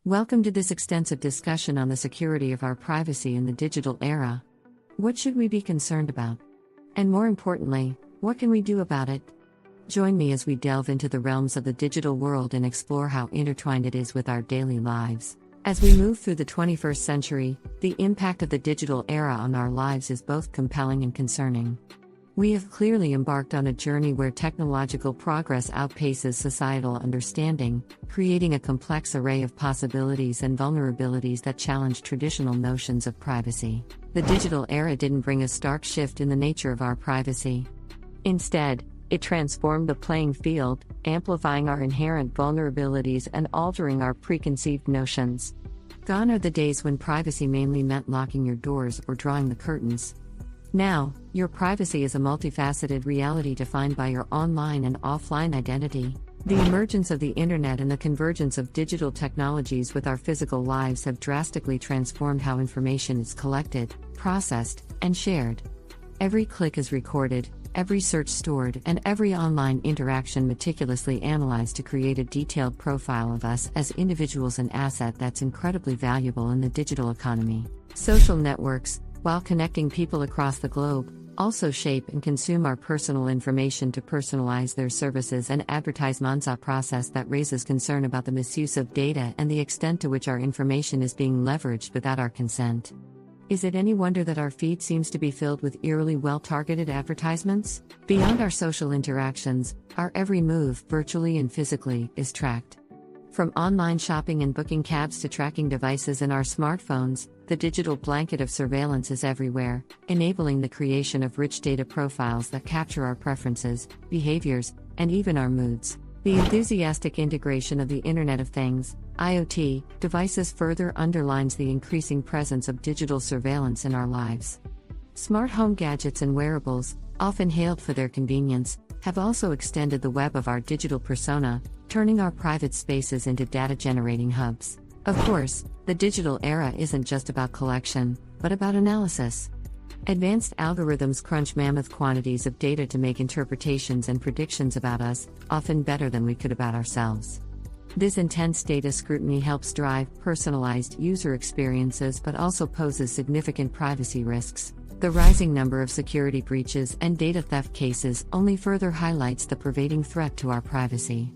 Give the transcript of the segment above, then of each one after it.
Welcome to this extensive discussion on the security of our privacy in the digital era. What should we be concerned about? And more importantly, what can we do about it? Join me as we delve into the realms of the digital world and explore how intertwined it is with our daily lives. As we move through the 21st century, the impact of the digital era on our lives is both compelling and concerning. We have clearly embarked on a journey where technological progress outpaces societal understanding, creating a complex array of possibilities and vulnerabilities that challenge traditional notions of privacy. The digital era didn't bring a stark shift in the nature of our privacy. Instead, it transformed the playing field, amplifying our inherent vulnerabilities and altering our preconceived notions. Gone are the days when privacy mainly meant locking your doors or drawing the curtains. Now, your privacy is a multifaceted reality defined by your online and offline identity. The emergence of the internet and the convergence of digital technologies with our physical lives have drastically transformed how information is collected, processed, and shared. Every click is recorded, every search stored, and every online interaction meticulously analyzed to create a detailed profile of us as individuals, an asset that's incredibly valuable in the digital economy. Social networks, while connecting people across the globe, also shape and consume our personal information to personalize their services and advertisements, a process that raises concern about the misuse of data and the extent to which our information is being leveraged without our consent. Is it any wonder that our feed seems to be filled with eerily well-targeted advertisements? Beyond our social interactions, our every move, virtually and physically, is tracked. From online shopping and booking cabs to tracking devices in our smartphones, the digital blanket of surveillance is everywhere, enabling the creation of rich data profiles that capture our preferences, behaviors, and even our moods. The enthusiastic integration of the Internet of Things, IoT, devices further underlines the increasing presence of digital surveillance in our lives. Smart home gadgets and wearables, often hailed for their convenience, have also extended the web of our digital persona, turning our private spaces into data-generating hubs. Of course, the digital era isn't just about collection, but about analysis. Advanced algorithms crunch mammoth quantities of data to make interpretations and predictions about us, often better than we could about ourselves. This intense data scrutiny helps drive personalized user experiences but also poses significant privacy risks. The rising number of security breaches and data theft cases only further highlights the pervading threat to our privacy.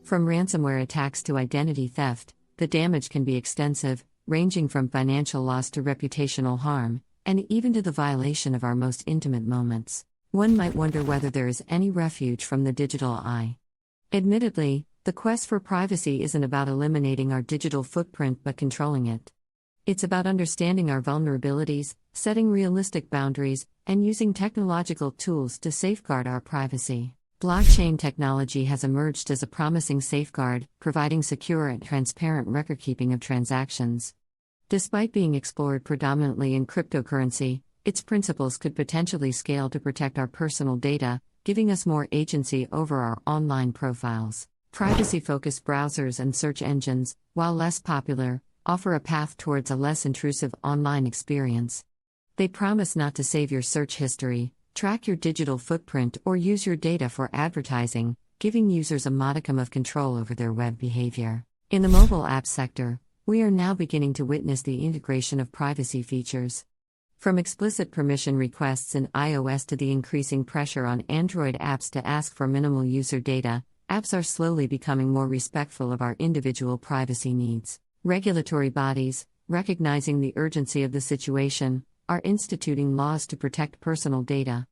From ransomware attacks to identity theft, the damage can be extensive, ranging from financial loss to reputational harm, and even to the violation of our most intimate moments. One might wonder whether there is any refuge from the digital eye. Admittedly, the quest for privacy isn't about eliminating our digital footprint but controlling it. It's about understanding our vulnerabilities, setting realistic boundaries, and using technological tools to safeguard our privacy. Blockchain technology has emerged as a promising safeguard, providing secure and transparent record-keeping of transactions. Despite being explored predominantly in cryptocurrency, its principles could potentially scale to protect our personal data, giving us more agency over our online profiles. Privacy-focused browsers and search engines, while less popular, offer a path towards a less intrusive online experience. They promise not to save your search history, track your digital footprint, or use your data for advertising, giving users a modicum of control over their web behavior. In the mobile app sector, we are now beginning to witness the integration of privacy features. From explicit permission requests in iOS to the increasing pressure on Android apps to ask for minimal user data, apps are slowly becoming more respectful of our individual privacy needs. Regulatory bodies, recognizing the urgency of the situation, are instituting laws to protect personal data.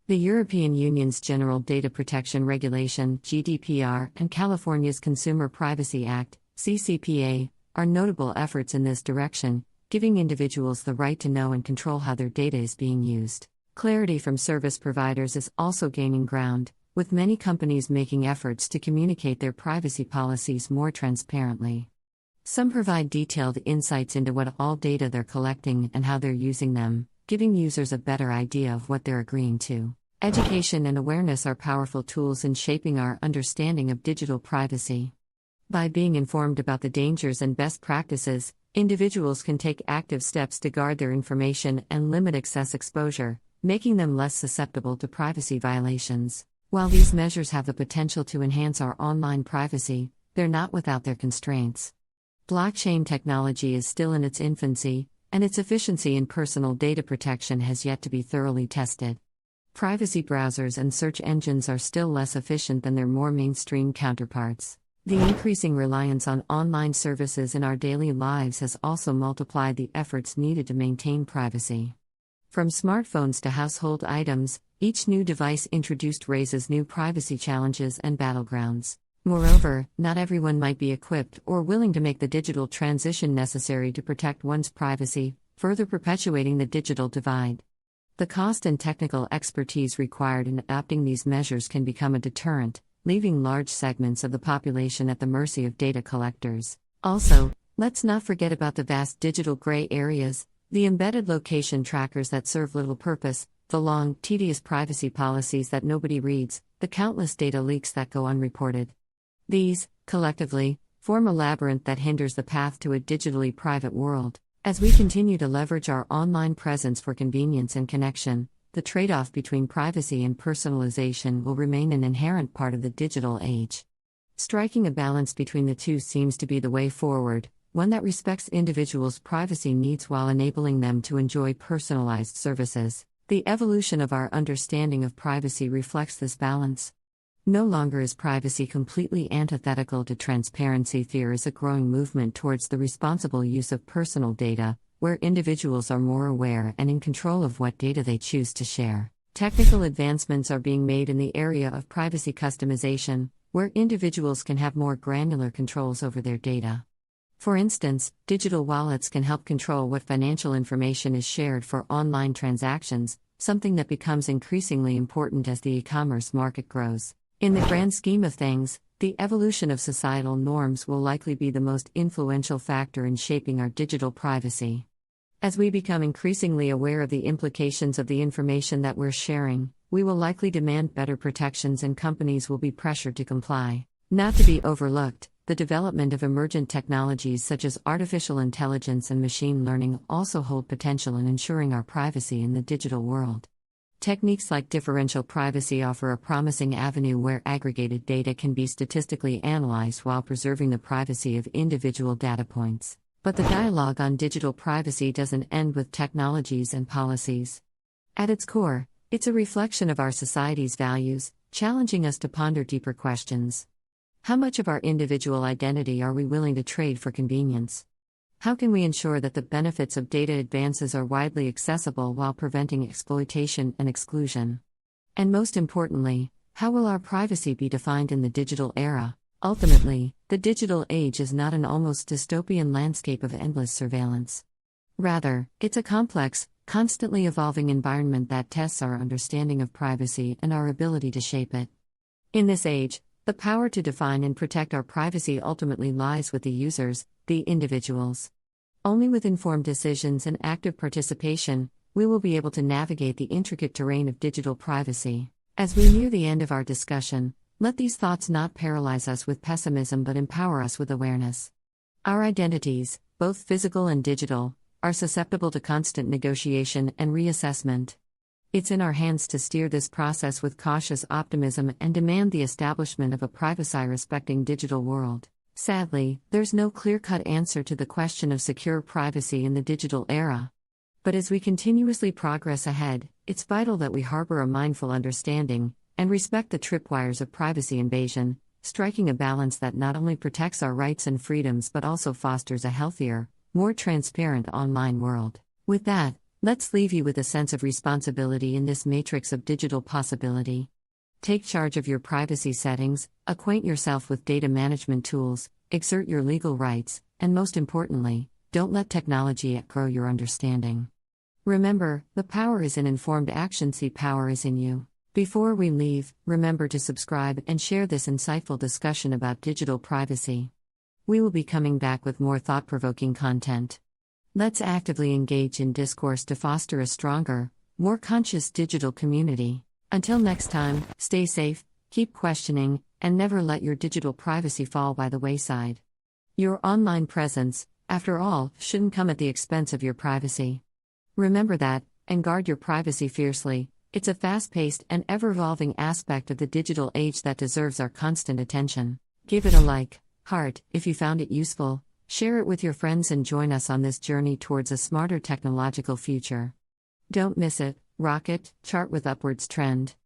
The European Union's General Data Protection Regulation (GDPR) and California's Consumer Privacy Act (CCPA) are notable efforts in this direction, giving individuals the right to know and control how their data is being used. Clarity from service providers is also gaining ground, with many companies making efforts to communicate their privacy policies more transparently. Some provide detailed insights into what all data they're collecting and how they're using them, giving users a better idea of what they're agreeing to. Education and awareness are powerful tools in shaping our understanding of digital privacy. By being informed about the dangers and best practices, individuals can take active steps to guard their information and limit excess exposure, making them less susceptible to privacy violations. While these measures have the potential to enhance our online privacy, they're not without their constraints. Blockchain technology is still in its infancy, and its efficiency in personal data protection has yet to be thoroughly tested. Privacy browsers and search engines are still less efficient than their more mainstream counterparts. The increasing reliance on online services in our daily lives has also multiplied the efforts needed to maintain privacy. From smartphones to household items, each new device introduced raises new privacy challenges and battlegrounds. Moreover, not everyone might be equipped or willing to make the digital transition necessary to protect one's privacy, further perpetuating the digital divide. The cost and technical expertise required in adopting these measures can become a deterrent, leaving large segments of the population at the mercy of data collectors. Also, let's not forget about the vast digital gray areas, the embedded location trackers that serve little purpose, the long, tedious privacy policies that nobody reads, the countless data leaks that go unreported. These, collectively, form a labyrinth that hinders the path to a digitally private world. As we continue to leverage our online presence for convenience and connection, the trade-off between privacy and personalization will remain an inherent part of the digital age. Striking a balance between the two seems to be the way forward, one that respects individuals' privacy needs while enabling them to enjoy personalized services. The evolution of our understanding of privacy reflects this balance. No longer is privacy completely antithetical to transparency. There is a growing movement towards the responsible use of personal data, where individuals are more aware and in control of what data they choose to share. Technical advancements are being made in the area of privacy customization, where individuals can have more granular controls over their data. For instance, digital wallets can help control what financial information is shared for online transactions, something that becomes increasingly important as the e-commerce market grows. In the grand scheme of things, the evolution of societal norms will likely be the most influential factor in shaping our digital privacy. As we become increasingly aware of the implications of the information that we're sharing, we will likely demand better protections and companies will be pressured to comply. Not to be overlooked, the development of emergent technologies such as artificial intelligence and machine learning also hold potential in ensuring our privacy in the digital world. Techniques like differential privacy offer a promising avenue where aggregated data can be statistically analyzed while preserving the privacy of individual data points. But the dialogue on digital privacy doesn't end with technologies and policies. At its core, it's a reflection of our society's values, challenging us to ponder deeper questions. How much of our individual identity are we willing to trade for convenience? How can we ensure that the benefits of data advances are widely accessible while preventing exploitation and exclusion? And most importantly, how will our privacy be defined in the digital era? Ultimately, the digital age is not an almost dystopian landscape of endless surveillance. Rather, it's a complex, constantly evolving environment that tests our understanding of privacy and our ability to shape it. In this age, the power to define and protect our privacy ultimately lies with the users, the individuals. Only with informed decisions and active participation, we will be able to navigate the intricate terrain of digital privacy. As we near the end of our discussion, let these thoughts not paralyze us with pessimism but empower us with awareness. Our identities, both physical and digital, are susceptible to constant negotiation and reassessment. It's in our hands to steer this process with cautious optimism and demand the establishment of a privacy-respecting digital world. Sadly, there's no clear-cut answer to the question of secure privacy in the digital era. But as we continuously progress ahead, it's vital that we harbor a mindful understanding and respect the tripwires of privacy invasion, striking a balance that not only protects our rights and freedoms but also fosters a healthier, more transparent online world. With that, let's leave you with a sense of responsibility in this matrix of digital possibility. Take charge of your privacy settings, acquaint yourself with data management tools, exert your legal rights, and most importantly, don't let technology outgrow your understanding. Remember, the power is in informed action. See, power is in you. Before we leave, remember to subscribe and share this insightful discussion about digital privacy. We will be coming back with more thought-provoking content. Let's actively engage in discourse to foster a stronger, more conscious digital community. Until next time, stay safe, keep questioning, and never let your digital privacy fall by the wayside. Your online presence, after all, shouldn't come at the expense of your privacy. Remember that, and guard your privacy fiercely. It's a fast-paced and ever-evolving aspect of the digital age that deserves our constant attention. Give it a like, heart, if you found it useful, Share it with your friends and join us on this journey towards a smarter technological future. Don't miss it. Rocket, chart with upwards trend.